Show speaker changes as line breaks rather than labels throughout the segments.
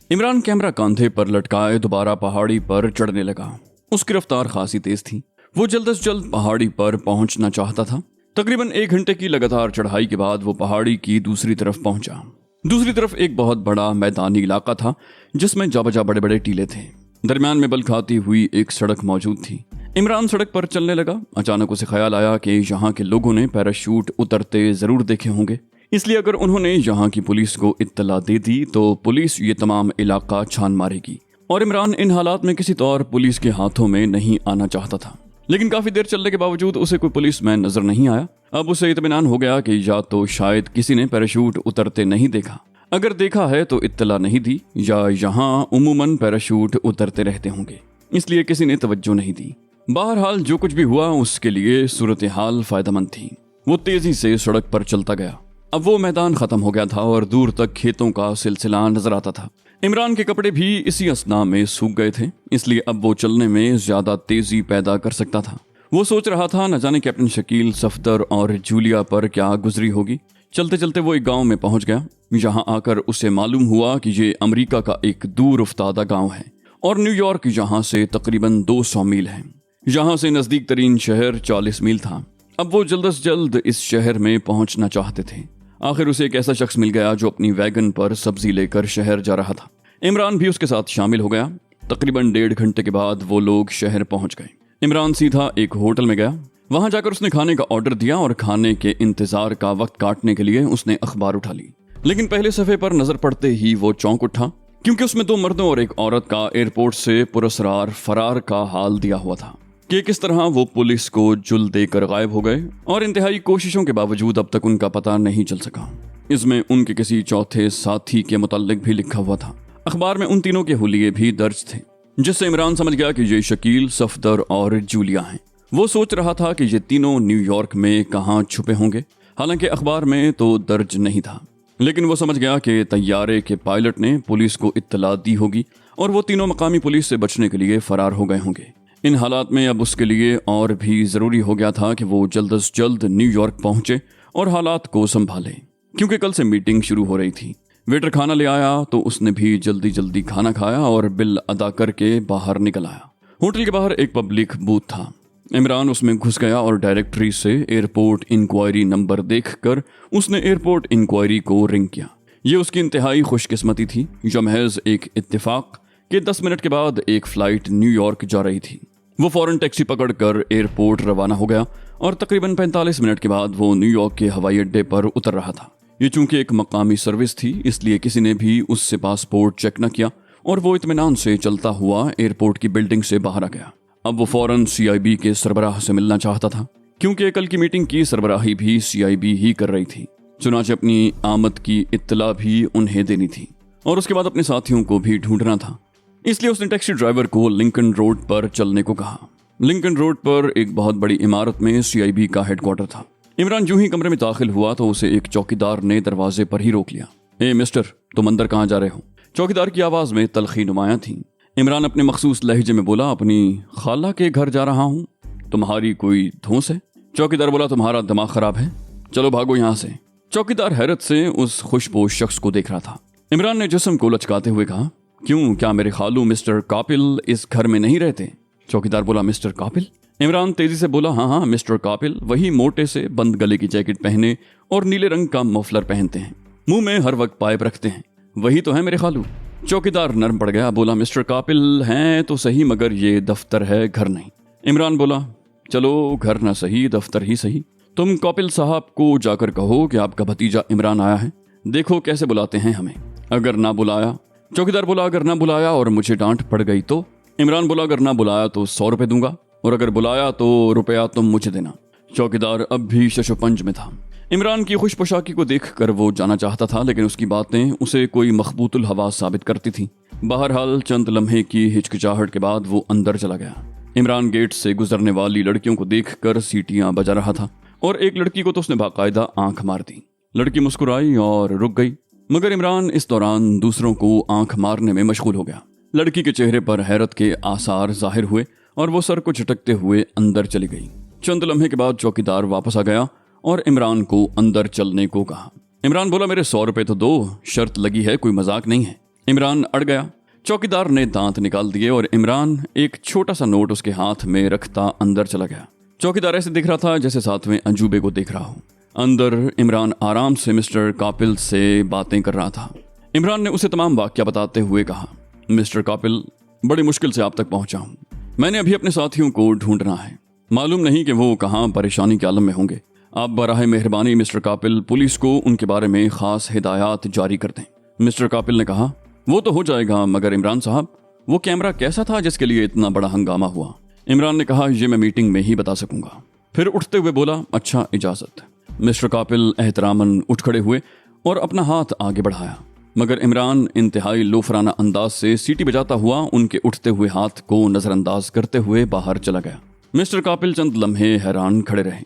Imran camera कांधे पर लटकाए दोबारा पहाड़ी पर चढ़ने लगा। उसकी रफ्तार खासी तेज थी। वो जल्द से जल्द पहाड़ी पर पहुंचना चाहता था। तकरीबन 1 घंटे की लगातार चढ़ाई के बाद वो पहाड़ी की दूसरी तरफ पहुंचा। दूसरी तरफ एक बहुत बड़ा मैदानी इलाका था जिसमें जाबजा बड़े बड़े टीले थे। दरमियान में बल खाती हुई एक सड़क मौजूद थी। इमरान सड़क पर चलने लगा। अचानक उसे ख्याल आया कि यहाँ के लोगों ने पैराशूट उतरते जरूर देखे होंगे, इसलिए अगर उन्होंने यहाँ की पुलिस को इत्तला दे दी तो पुलिस ये तमाम इलाका छान मारेगी। और इमरान इन हालात में किसी तौर पुलिस के हाथों में नहीं आना चाहता था। लेकिन काफी देर चलने के बावजूद उसे कोई पुलिस मैन नजर नहीं आया। अब उसे इत्मीनान हो गया कि या तो शायद किसी ने पैराशूट उतरते नहीं देखा, अगर देखा है तो इत्तला नहीं दी, या यहाँ उमूमन पैराशूट उतरते रहते होंगे इसलिए किसी ने तवज्जो नहीं दी। बहरहाल जो कुछ भी हुआ उसके लिए सूरत हाल फायदेमंद थी। वो तेजी से सड़क पर चलता गया। अब वो मैदान खत्म हो गया था और दूर तक खेतों का सिलसिला नजर आता था। इमरान के कपड़े भी इसी असना में सूख गए थे, इसलिए अब वो चलने में ज्यादा तेजी पैदा कर सकता था। वो सोच रहा था न जाने कैप्टन शकील, सफदर और जूलिया पर क्या गुजरी होगी। चलते चलते वो एक गांव में पहुंच गया। यहाँ आकर उसे मालूम हुआ कि ये अमेरिका का एक दूर उफ्तादा गांव है और न्यूयॉर्क यहाँ से तकरीबन 200 मील है। यहाँ से नजदीक तरीन शहर 40 मील था। अब वो जल्द से जल्द इस शहर में पहुंचना चाहते थे। आखिर उसे एक ऐसा शख्स मिल गया जो अपनी वैगन पर सब्जी लेकर शहर जा रहा था। इमरान भी उसके साथ शामिल हो गया। तकरीबन 1.5 घंटे के बाद वो लोग शहर पहुंच गए। इमरान सीधा एक होटल में गया। वहां जाकर उसने खाने का ऑर्डर दिया और खाने के इंतजार का वक्त काटने के लिए उसने अखबार उठा ली। लेकिन पहले सफे पर नजर पड़ते ही वो चौंक उठा, क्योंकि उसमें 2 मर्दों और एक औरत का एयरपोर्ट से पुरस्रार फरार का हाल दिया हुआ था कि किस तरह वो पुलिस को जुल देकर गायब हो गए और इंतहाई कोशिशों के बावजूद अब तक उनका पता नहीं चल सका। इसमें उनके किसी चौथे साथी के मुताल्लिक भी लिखा हुआ था। अखबार में उन तीनों के हुलिये भी दर्ज थे, जिससे इमरान समझ गया कि ये शकील, सफदर और जूलिया हैं। वो सोच रहा था कि ये तीनों न्यूयॉर्क में कहाँ छुपे होंगे। हालांकि अखबार में तो दर्ज नहीं था, लेकिन वो समझ गया कि तैयारे के पायलट ने पुलिस को इत्तला दी होगी और वो तीनों मकामी पुलिस से बचने के लिए फरार हो गए होंगे। इन हालात में अब उसके लिए और भी जरूरी हो गया था कि वो जल्द से जल्द न्यूयॉर्क पहुंचे और हालात को संभाले, क्योंकि कल से मीटिंग शुरू हो रही थी। वेटर खाना ले आया तो उसने भी जल्दी जल्दी खाना खाया और बिल अदा करके बाहर निकल आया। होटल के बाहर एक पब्लिक बूथ था। इमरान उसमें घुस गया और डायरेक्टरी से एयरपोर्ट इंक्वायरी नंबर देखकर उसने एयरपोर्ट इंक्वायरी को रिंग किया। ये उसकी इंतहाई खुशकिस्मती थी। जो महज एक इत्तेफाक कि 10 मिनट के बाद एक फ्लाइट न्यूयॉर्क जा रही थी। वो फौरन टैक्सी पकड़कर एयरपोर्ट रवाना हो गया और तकरीबन 45 मिनट के बाद वो न्यूयॉर्क के हवाई अड्डे पर उतर रहा था। ये चूंकि एक मकामी सर्विस थी, इसलिए किसी ने भी उससे पासपोर्ट चेक न किया और वो इत्मीनान से चलता हुआ एयरपोर्ट की बिल्डिंग से बाहर आ गया। अब वो फौरन CIB के सरबराह से मिलना चाहता था, क्योंकि कल की मीटिंग की सरबराही भी CIB ही कर रही थी। चुनाचे अपनी आमद की इत्तला भी उन्हें देनी थी और उसके बाद अपने साथियों को भी ढूंढना था। इसलिए उसने टैक्सी ड्राइवर को लिंकन रोड पर चलने को कहा। लिंकन रोड पर एक बहुत बड़ी इमारत में CIB का हेडक्वार्टर था। इमरान यूं ही कमरे में दाखिल हुआ तो उसे एक चौकीदार ने दरवाजे पर ही रोक लिया। ए मिस्टर, तुम अंदर कहाँ जा रहे हो? चौकीदार की आवाज में तलखी नुमायां थी। इमरान अपने मखसूस लहजे में बोला, अपनी खाला के घर जा रहा हूँ। तुम्हारी कोई धौंस है? चौकीदार बोला, तुम्हारा दिमाग खराब है, चलो भागो यहाँ से। चौकीदार हैरत से उस खुशपोश शख्स को देख रहा था। इमरान ने जिस्म को लचकाते हुए कहा, क्यों, क्या मेरे खालू मिस्टर कापिल इस घर में नहीं रहते? चौकीदार बोला, मिस्टर कापिल? इमरान तेजी से बोला, हाँ, मिस्टर कापिल, वही मोटे से बंद गले की जैकेट पहने और नीले रंग का मफलर पहनते हैं, मुंह में हर वक्त पाइप रखते हैं, वही तो है मेरे खालू। चौकीदार नर्म पड़ गया, बोला, मिस्टर कापिल हैं तो सही, मगर ये दफ्तर है, घर नहीं। इमरान बोला, चलो घर ना सही, दफ्तर ही सही। तुम कापिल साहब को जाकर कहो कि आपका भतीजा इमरान आया है, देखो कैसे बुलाते हैं हमें। अगर ना बुलाया? चौकीदार बोला, अगर ना बुलाया और मुझे डांट पड़ गई तो? इमरान बोला, अगर ना बुलाया तो 100 रुपए दूंगा, और अगर बुलाया तो रुपया तुम मुझे देना। चौकीदार अब भी शशोपंज में था। इमरान की खुश पोशाकी को देखकर वो जाना चाहता था, लेकिन उसकी बातें उसे कोई मखबूतुल हवा साबित करती थी। बहरहाल चंद लम्हे की हिचकिचाहट के बाद वो अंदर चला गया। इमरान गेट से गुजरने वाली लड़कियों को देखकर सीटियां बजा रहा था और एक लड़की को तो उसने बाकायदा आंख मार दी। लड़की मुस्कुराई और रुक गई, मगर इमरान इस दौरान दूसरों को आंख मारने में मशगूल हो गया। लड़की के चेहरे पर हैरत के आसार जाहिर हुए और वो सर को झटकते हुए अंदर चली गई। चंद लम्हे के बाद चौकीदार वापस आ गया और इमरान को अंदर चलने को कहा। इमरान बोला, मेरे 100 रुपए तो दो, शर्त लगी है, कोई मजाक नहीं है। इमरान अड़ गया। चौकीदार ने दांत निकाल दिए और इमरान एक छोटा सा नोट उसके हाथ में रखता अंदर चला गया। चौकीदार ऐसे दिख रहा था जैसे सातवें अजूबे को देख रहा हो। अंदर इमरान आराम से मिस्टर कापिल से बातें कर रहा था। इमरान ने उसे तमाम वाकया बताते हुए कहा, मिस्टर कापिल, बड़ी मुश्किल से आप तक पहुंचा हूं। मैंने अभी अपने साथियों को ढूंढना है, मालूम नहीं कि वो कहाँ परेशानी के आलम में होंगे। आप बराह मेहरबानी मिस्टर कापिल पुलिस को उनके बारे में खास हिदायत जारी कर दें। मिस्टर कापिल ने कहा, वो तो हो जाएगा, मगर इमरान साहब, वो कैमरा कैसा था जिसके लिए इतना बड़ा हंगामा हुआ? इमरान ने कहा, ये मैं मीटिंग में ही बता सकूंगा। फिर उठते हुए बोला, अच्छा इजाजत। मिस्टर कापिल एहतरामन उठ खड़े हुए और अपना हाथ आगे बढ़ाया, मगर इमरान इंतहाई लोफराना अंदाज से सीटी बजाता हुआ उनके उठते हुए हाथ को नजरअंदाज करते हुए बाहर चला गया। मिस्टर कापिल चंद लम्हे हैरान खड़े रहे।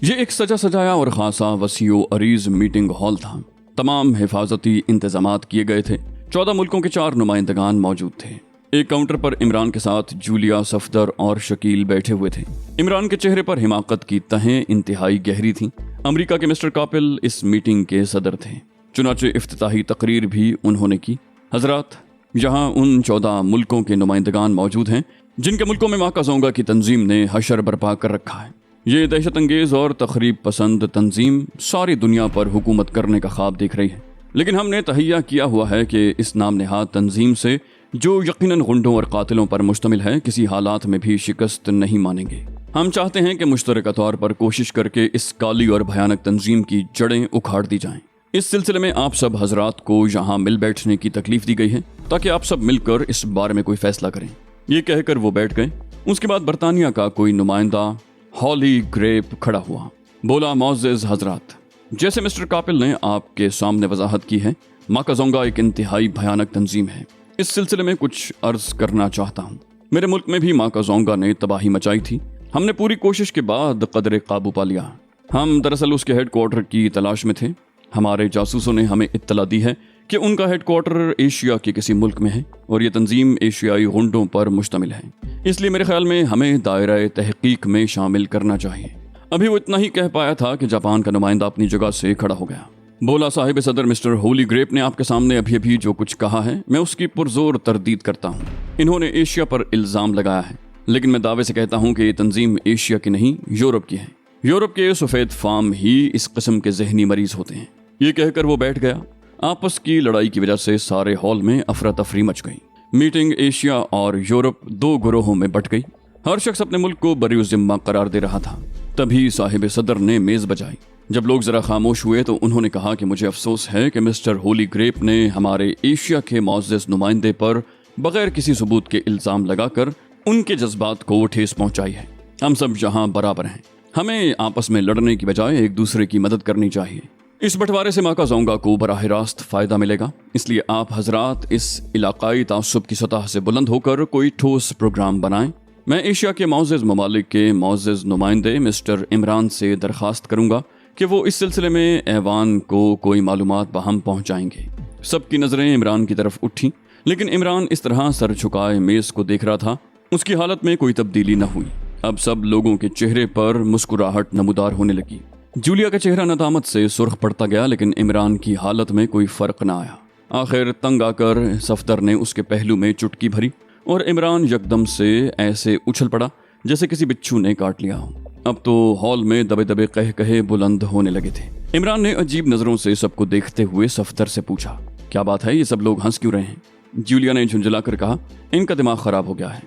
ये एक सजा सजाया और खासा वसीओ अरीज मीटिंग हॉल था। तमाम हिफाजती इंतजामात किए गए थे। 14 मुल्कों के 4 नुमाइंदगान मौजूद थे। एक काउंटर पर इमरान के साथ जूलिया, सफदर और शकील बैठे हुए थे। इमरान के चेहरे पर हिमाकत की तहें इंतहाई गहरी थीं। अमेरिका के मिस्टर कापिल इस मीटिंग के सदर थे। चुनाचे इफ्तिताही तकरीर भी उन्होंने की। हजरात, यहाँ उन 14 मुल्कों के नुमाइंदगान मौजूद हैं जिनके मुल्कों में माका जोंगा की तंजीम ने हशर बर्पा कर रखा है। ये दहशत अंगेज और तखरीब पसंद तंजीम सारी दुनिया पर हुकूमत करने का ख्वाब देख रही है, लेकिन हमने तहैया किया हुआ है कि इस नाम नेहाद तंजीम से, जो यकीनन गुंडों और कातिलों पर मुश्तमिल है, किसी हालात में भी शिकस्त नहीं मानेंगे। हम चाहते हैं कि मुश्तरका तौर पर कोशिश करके इस काली और भयानक तंजीम की जड़ें उखाड़ दी जाएं। इस सिलसिले में आप सब हजरात को यहाँ मिल बैठने की तकलीफ दी गई है ताकि आप सब मिलकर इस बारे में कोई फैसला करें। ये कहकर वो बैठ गए। उसके बाद बरतानिया का कोई नुमाइंदा हॉली ग्रेप खड़ा हुआ, बोला, मौज़ेज़ हजरात, जैसे मिस्टर कापिल ने आपके सामने वजाहत की है, माका जोंगा एक इंतहाई भयानक तंजीम है। इस सिलसिले में कुछ अर्ज करना चाहता हूँ। मेरे मुल्क में भी माका जोंगा ने तबाही मचाई थी। हमने पूरी कोशिश के बाद कदरे काबू पा लिया। हम दरअसल उसके हेडक्वार्टर की तलाश में थे। हमारे जासूसों ने हमें इत्तला दी है कि उनका हेडक्वार्टर एशिया के किसी मुल्क में है और ये तंजीम एशियाई गुंडों पर मुश्तमिल है। इसलिए मेरे ख्याल में हमें दायरा तहकीक में शामिल करना चाहिए। अभी वो इतना ही कह पाया था कि जापान का नुमाइंदा अपनी जगह से खड़ा हो गया। बोला, साहिब सदर मिस्टर होली ग्रेप ने आपके सामने अभी अभी जो कुछ कहा है, मैं उसकी पुरजोर तरदीद करता हूँ। इन्होंने एशिया पर इल्ज़ाम लगाया है, लेकिन मैं दावे से कहता हूँ कि ये तंजीम एशिया की नहीं, यूरोप की है। यूरोप के सफ़ेद फार्म ही इस किस्म के जहनी मरीज होते हैं। ये कहकर वो बैठ गया। आपस की लड़ाई की वजह से सारे हॉल में अफरा तफरी मच गई। मीटिंग एशिया और यूरोप 2 गिरोहों में बट गई। हर शख्स अपने मुल्क को बरी जिम्मा करार दे रहा था। तभी साहिब सदर ने मेज बजाई। जब लोग जरा खामोश हुए तो उन्होंने कहा कि मुझे अफसोस है कि मिस्टर होली ग्रेप ने हमारे एशिया के मुअज़्ज़ज़ नुमाइंदे पर बगैर किसी सबूत के इल्ज़ाम लगाकर उनके जज्बात को ठेस पहुंचाई है। हम सब यहाँ बराबर हैं। हमें आपस में लड़ने की बजाय एक दूसरे की मदद करनी चाहिए। इस बंटवारे से माका जोंगा को बराह रास्त फ़ायदा मिलेगा। इसलिए आप हजरात इस इलाकाई तासुब की सतह से बुलंद होकर कोई ठोस प्रोग्राम बनाएं। मैं एशिया के मुअज़्ज़ज़ ममालिक के मुअज़्ज़ज़ नुमाइंदे मिस्टर इमरान से दरख्वास्त करूंगा कि वो इस सिलसिले में ऐवान को कोई मालूमात बहम पहुंचाएंगे। सबकी नज़रें इमरान की तरफ उठी, लेकिन इमरान इस तरह सर झुकाए मेज़ को देख रहा था। उसकी हालत में कोई तब्दीली न हुई। अब सब लोगों के चेहरे पर मुस्कुराहट नमूदार होने लगी। जूलिया का चेहरा नदामत से सुर्ख पड़ता गया, लेकिन इमरान की हालत में कोई फ़र्क न आया। आखिर तंग आकर सफदर ने उसके पहलू में चुटकी भरी और इमरान यकदम से ऐसे उछल पड़ा जैसे किसी बिच्छू ने काट लिया हो। अब तो हॉल में दबे दबे कह कहे बुलंद होने लगे थे। इमरान ने अजीब नज़रों से सबको देखते हुए सफदर से पूछा, क्या बात है, ये सब लोग हंस क्यों रहे हैं? जूलिया ने झुंझला कर कहा, इनका दिमाग खराब हो गया है।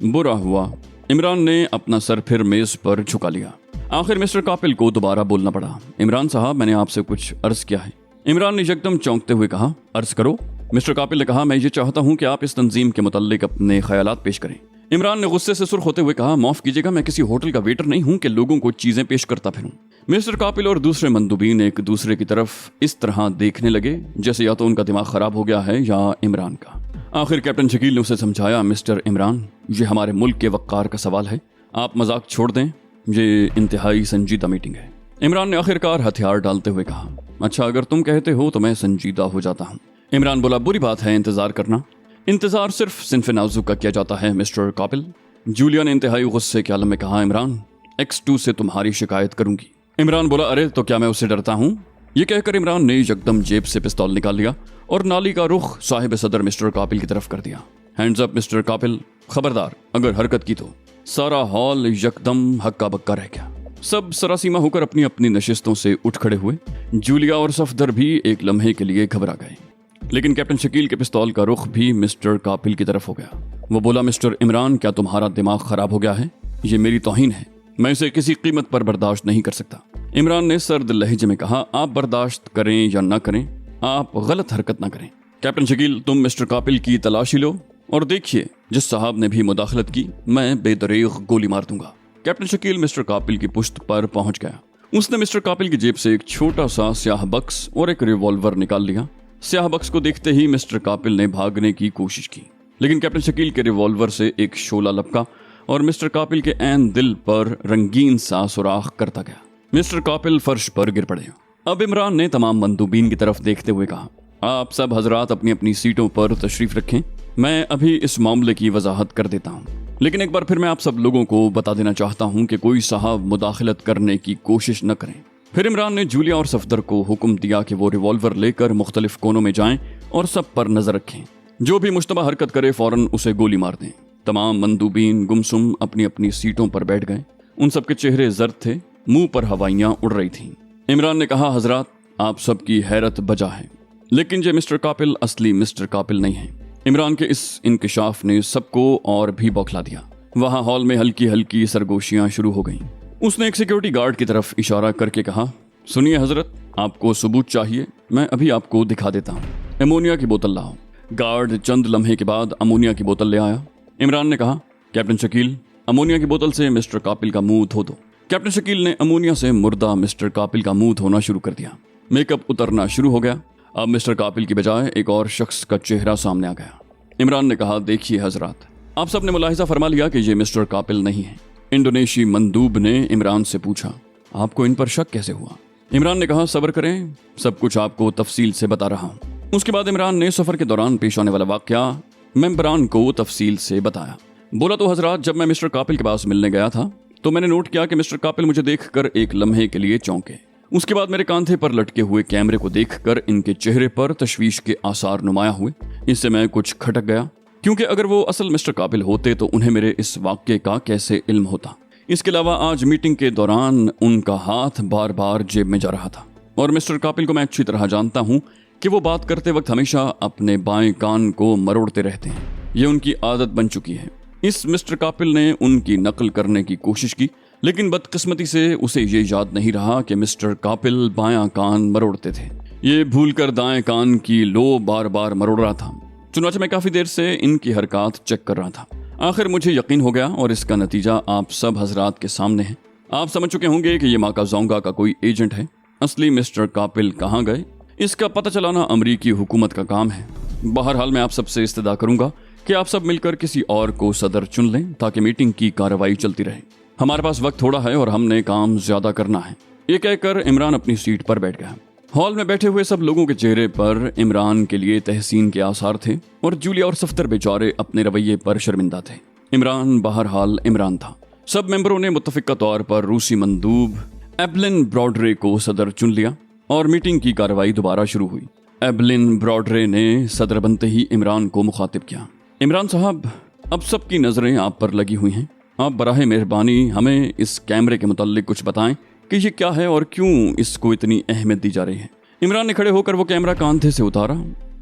बुरा हुआ। इमरान ने अपना सर फिर मेज पर झुका लिया। आखिर मिस्टर कापिल को दोबारा बोलना पड़ा। इमरान साहब, मैंने आपसे कुछ अर्ज किया है। इमरान ने यकदम चौंकते हुए कहा, अर्ज करो। मिस्टर कापिल ने कहा, मैं ये चाहता हूँ कि आप इस तंजीम के मुताल्लिक अपने ख्यालात पेश करें। इमरान ने गुस्से से सुर्ख होते हुए कहा, माफ कीजिएगा, मैं किसी होटल का वेटर नहीं हूँ कि लोगों को चीजें पेश करता फिरूं। मिस्टर कापिल और दूसरे मंदूबीन एक दूसरे की तरफ इस तरह देखने लगे जैसे या तो उनका दिमाग खराब हो गया है या इमरान का। आखिर कैप्टन शकील ने उसे समझाया, मिस्टर इमरान, ये हमारे मुल्क के वक़ार का सवाल है, आप मजाक छोड़ दें, ये इंतहाई संजीदा मीटिंग है। इमरान ने आखिरकार हथियार डालते हुए कहा, अच्छा, अगर तुम कहते हो तो मैं संजीदा हो जाता हूँ। इमरान बोला, बुरी बात है इंतजार करना। इंतजार सिर्फ सिन्फ़े नाजुक का किया जाता है मिस्टर कापिल। जूलिया ने इंतहाई गुस्से के आलम में कहा, इमरान, X2 से तुम्हारी शिकायत करूंगी। इमरान बोला, अरे तो क्या मैं उससे डरता हूँ? ये कहकर इमरान ने यकदम जेब से पिस्तौल निकाल लिया और नाली का रुख साहिब सदर मिस्टर कापिल की तरफ कर दिया। हैंड्स अप मिस्टर कापिल, खबरदार अगर हरकत की तो। सारा हॉल यकदम हक्का बक्का रह गया। सब सरासीमा होकर अपनी अपनी नशिस्तों से उठ खड़े हुए। जूलिया और सफदर भी एक लम्हे के लिए घबरा गए, लेकिन कैप्टन शकील के पिस्तौल का रुख भी मिस्टर कापिल की तरफ हो गया। वो बोला, मिस्टर इमरान, क्या तुम्हारा दिमाग खराब हो गया है? ये मेरी तौहीन है, मैं इसे किसी कीमत पर बर्दाश्त नहीं कर सकता। इमरान ने सर्द लहजे में कहा, आप बर्दाश्त करें या न करें, आप गलत हरकत न करें। कैप्टन शकील, तुम मिस्टर कापिल की तलाशी लो और देखिए, जिस साहब ने भी मुदाखलत की मैं बेदरीग गोली मार दूंगा। कैप्टन शकील मिस्टर कापिल की पुश्त पर पहुंच गया। उसने मिस्टर कापिल की जेब से एक छोटा सा स्याह बक्स और एक रिवॉल्वर निकाल लिया। स्याह बक्स को देखते ही मिस्टर कापिल ने भागने की कोशिश की, लेकिन कैप्टन शकील के रिवॉल्वर से एक शोला लपका और मिस्टर कापिल के ऐन दिल पर रंगीन सा सुराख करता गया। मिस्टर कापिल फर्श पर गिर पड़े। अब इमरान ने तमाम मंदूबीन की तरफ देखते हुए कहा, आप सब हजरात अपनी अपनी सीटों पर तशरीफ रखें, मैं अभी इस मामले की वजाहत कर देता हूँ। लेकिन एक बार फिर मैं आप सब लोगों को बता देना चाहता हूँ कि कोई साहब मुदाखलत करने की कोशिश न करें। फिर इमरान ने जूलिया और सफदर को हुक्म दिया कि वो रिवॉल्वर लेकर मुख्तलिफ कोनों में जाएं और सब पर नजर रखें। जो भी मुश्तबा हरकत करे फौरन उसे गोली मार दें। तमाम मंदूबीन गुमसुम अपनी अपनी सीटों पर बैठ गए। उन सबके चेहरे जर्द थे, मुंह पर हवाइयां उड़ रही थीं। इमरान ने कहा, हजरात, आप सबकी हैरत बजा है, लेकिन ये मिस्टर कापिल असली मिस्टर कापिल नहीं है। इमरान के इस इंकिशाफ ने सबको और भी बौखला दिया। वहां हॉल में हल्की हल्की सरगोशियां शुरू हो गईं। उसने एक सिक्योरिटी गार्ड की तरफ इशारा करके कहा, सुनिए हजरत, आपको सबूत चाहिए, मैं अभी आपको दिखा देता हूँ। अमोनिया की बोतल लाओ। गार्ड चंद लम्हे के बाद अमोनिया की बोतल ले आया। इमरान ने कहा, कैप्टन शकील, अमोनिया की बोतल से मिस्टर कापिल का मुंह धो दो। कैप्टन शकील ने अमोनिया से मुर्दा मिस्टर कापिल का मुंह धोना शुरू कर दिया। मेकअप उतरना शुरू हो गया। अब मिस्टर कापिल की बजाय एक और शख्स का चेहरा सामने आ गया। इमरान ने कहा, देखिए हजरात, आप सब ने मुलाहिजा फरमा लिया कि ये मिस्टर कापिल नहीं है। इंडोनेशी मंदूब ने इमरान से पूछा, आपको इन पर शक कैसे हुआ? इमरान ने कहा, सब्र करें, सब कुछ आपको तफसील से बता रहा हूँ। उसके बाद इमरान ने सफर के दौरान पेश आने वाला वाकया मेंबरान को तफसील से बताया। बोला, तो हजरात, जब मैं मिस्टर कापिल के पास मिलने गया था तो मैंने नोट किया कि मिस्टर कापिल मुझे देखकर एक लम्हे के लिए चौंके। उसके बाद मेरे कांधे पर लटके हुए कैमरे को देखकर इनके चेहरे पर तशवीश के आसार नुमाया हुए। इससे मैं कुछ खटक गया, क्योंकि अगर वो असल मिस्टर कापिल होते तो उन्हें मेरे इस वाक्य का कैसे इल्म होता। इसके अलावा आज मीटिंग के दौरान उनका हाथ बार बार जेब में जा रहा था और मिस्टर कापिल को मैं अच्छी तरह जानता हूँ कि वो बात करते वक्त हमेशा अपने बाएं कान को मरोड़ते रहते हैं। ये उनकी आदत बन चुकी है। इस मिस्टर कापिल ने उनकी नकल करने की कोशिश की, लेकिन बदकिस्मती से उसे ये याद नहीं रहा कि मिस्टर कापिल बायां कान मरोड़ते थे। ये भूलकर दाएं कान की लो बार बार मरोड़ रहा था। चुनाचे मैं काफी देर से इनकी हरकत चेक कर रहा था। आखिर मुझे यकीन हो गया और इसका नतीजा आप सब हजरात के सामने है। आप समझ चुके होंगे कि ये माका जोंगा का कोई एजेंट है। असली मिस्टर कापिल कहाँ गए, इसका पता चलाना अमरीकी हुकूमत का काम है। बहरहाल मैं आप सबसे इस्तदा करूंगा कि आप सब मिलकर किसी और को सदर चुन लें ताकि मीटिंग की कार्रवाई चलती रहे। हमारे पास वक्त थोड़ा है और हमने काम ज्यादा करना है। ये कहकर इमरान अपनी सीट पर बैठ गया। हॉल में बैठे हुए सब लोगों के चेहरे पर इमरान के लिए तहसीन के आसार थे और जूलिया और सफदर बेचारे अपने रवैये पर शर्मिंदा थे। इमरान बहरहाल इमरान था। सब मेंबरों ने मुत्तफिका तौर पर रूसी मंदूब एबलिन ब्रॉडरे को सदर चुन लिया और मीटिंग की कार्रवाई दोबारा शुरू हुई। एबलिन ब्रॉडरे ने सदर बनते ही इमरान को मुखातिब किया। इमरान साहब, अब सबकी नजरें आप पर लगी हुई हैं। आप बराहे मेहरबानी हमें इस कैमरे के मुताल्लिक कुछ बताएं कि ये क्या है और क्यों इसको इतनी अहमियत दी जा रही है। इमरान ने खड़े होकर वो कैमरा कांधे से उतारा,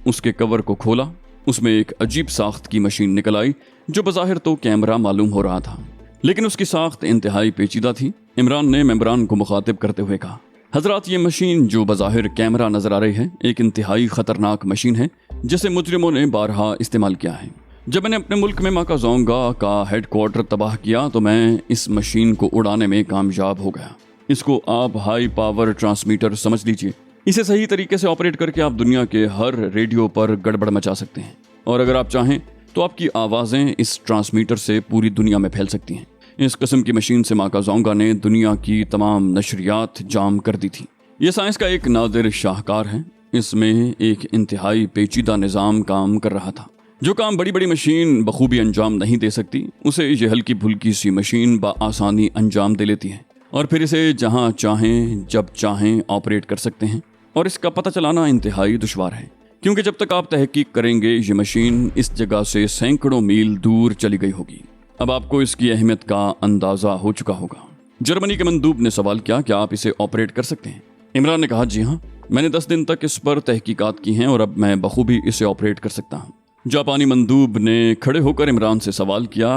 उसके कवर को खोला। उसमें एक अजीब साख्त की मशीन निकल आई जो बज़ाहिर तो कैमरा मालूम हो रहा था, लेकिन उसकी साख्त इंतहाई पेचीदा थी। इमरान ने मेंबरान को मुखातिब करते हुए कहा, हजरात, ये मशीन जो बज़ाहिर कैमरा नजर आ रही है एक इंतहाई खतरनाक मशीन है जिसे मुजरिमों ने बारहा इस्तेमाल किया है। जब मैंने अपने मुल्क में माका जोंगा का हेडक्वार्टर तबाह किया तो मैं इस मशीन को उड़ाने में कामयाब हो गया। इसको आप हाई पावर ट्रांसमीटर समझ लीजिए। इसे सही तरीके से ऑपरेट करके आप दुनिया के हर रेडियो पर गड़बड़ मचा सकते हैं और अगर आप चाहें तो आपकी आवाज़ें इस ट्रांसमीटर से पूरी दुनिया में फैल सकती हैं। इस किस्म की मशीन से माका जोंगा ने दुनिया की तमाम नशरियात जाम कर दी थी। ये साइंस का एक नादिर शाहकार है। इसमें एक इंतहाई पेचीदा निज़ाम काम कर रहा था। जो काम बड़ी बड़ी मशीन बखूबी अंजाम नहीं दे सकती, उसे ये हल्की फुल्की सी मशीन बआसानी अंजाम दे लेती है और फिर इसे जहां चाहें जब चाहें ऑपरेट कर सकते हैं। اور اس کا پتہ چلانا انتہائی دشوار ہے، کیونکہ جب تک آپ تحقیق کریں گے یہ مشین اس جگہ سے سینکڑوں میل دور چلی گئی ہوگی۔ اب آپ کو اس کی اہمیت کا اندازہ ہو چکا ہوگا۔ جرمنی کے مندوب نے سوال کیا، کیا آپ اسے آپریٹ کر سکتے ہیں؟ عمران نے کہا جی ہاں، میں نے 10 دن تک اس پر تحقیقات کی ہیں اور اب میں بخوبی اسے آپریٹ کر سکتا ہوں۔ جاپانی مندوب نے کھڑے ہو کر عمران سے سوال کیا،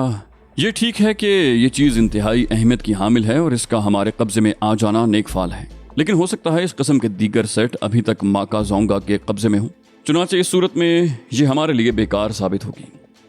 یہ ٹھیک ہے کہ یہ چیز انتہائی اہمیت کی حامل ہے اور اس کا ہمارے قبضے میں آ جانا نیک فال ہے، لیکن ہو سکتا ہے اس قسم کے دیگر سیٹ ابھی تک ماکا زونگا کے قبضے میں ہوں، چنانچہ اس صورت میں یہ ہمارے لیے بیکار ثابت ہوگی۔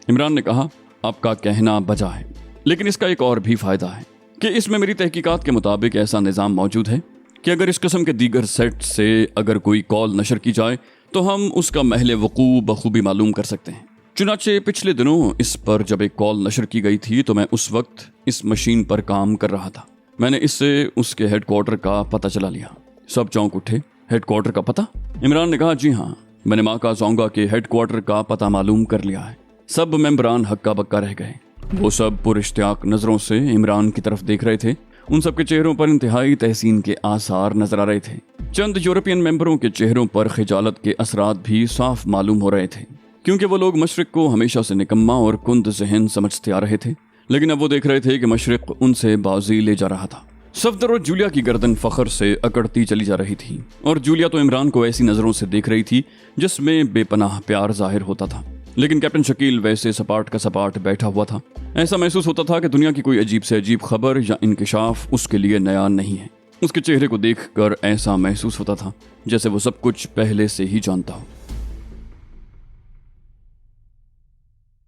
عمران نے کہا آپ کا کہنا بجا ہے، لیکن اس کا ایک اور بھی فائدہ ہے کہ اس میں میری تحقیقات کے مطابق ایسا نظام موجود ہے کہ اگر اس قسم کے دیگر سیٹ سے اگر کوئی کال نشر کی جائے تو ہم اس کا محل وقوع بخوبی معلوم کر سکتے ہیں۔ چنانچہ پچھلے دنوں اس پر جب ایک کال نشر کی گئی تھی تو میں اس وقت اس مشین پر کام کر رہا تھا، میں نے اس سے اس کے ہیڈ کوارٹر کا پتہ چلا لیا۔ سب چونک اٹھے، ہیڈ کوارٹر کا پتہ؟ عمران نے کہا جی ہاں، میں نے ماکا زونگا کے ہیڈ کوارٹر کا پتہ معلوم کر لیا ہے۔ سب ممبران ہکا بکا رہ گئے، وہ سب پر اشتیاق نظروں سے عمران کی طرف دیکھ رہے تھے، ان سب کے چہروں پر انتہائی تحسین کے آثار نظر آ رہے تھے۔ چند یورپین ممبروں کے چہروں پر خجالت کے اثرات بھی صاف معلوم ہو رہے تھے، کیونکہ وہ لوگ مشرق کو ہمیشہ سے نکما اور کند ذہن سمجھتے آ رہے تھے، لیکن اب وہ دیکھ رہے تھے کہ مشرق ان سے بازی لے جا رہا تھا۔ صفدر اور جولیا کی گردن فخر سے اکڑتی چلی جا رہی تھی، اور جولیا تو عمران کو ایسی نظروں سے دیکھ رہی تھی جس میں بے پناہ پیار ظاہر ہوتا تھا، لیکن کیپٹن شکیل ویسے سپاٹ کا سپاٹ بیٹھا ہوا تھا۔ ایسا محسوس ہوتا تھا کہ دنیا کی کوئی عجیب سے عجیب خبر یا انکشاف اس کے لیے نیا نہیں ہے۔ اس کے چہرے کو دیکھ کر ایسا محسوس ہوتا تھا جیسے وہ سب کچھ پہلے سے ہی جانتا ہو۔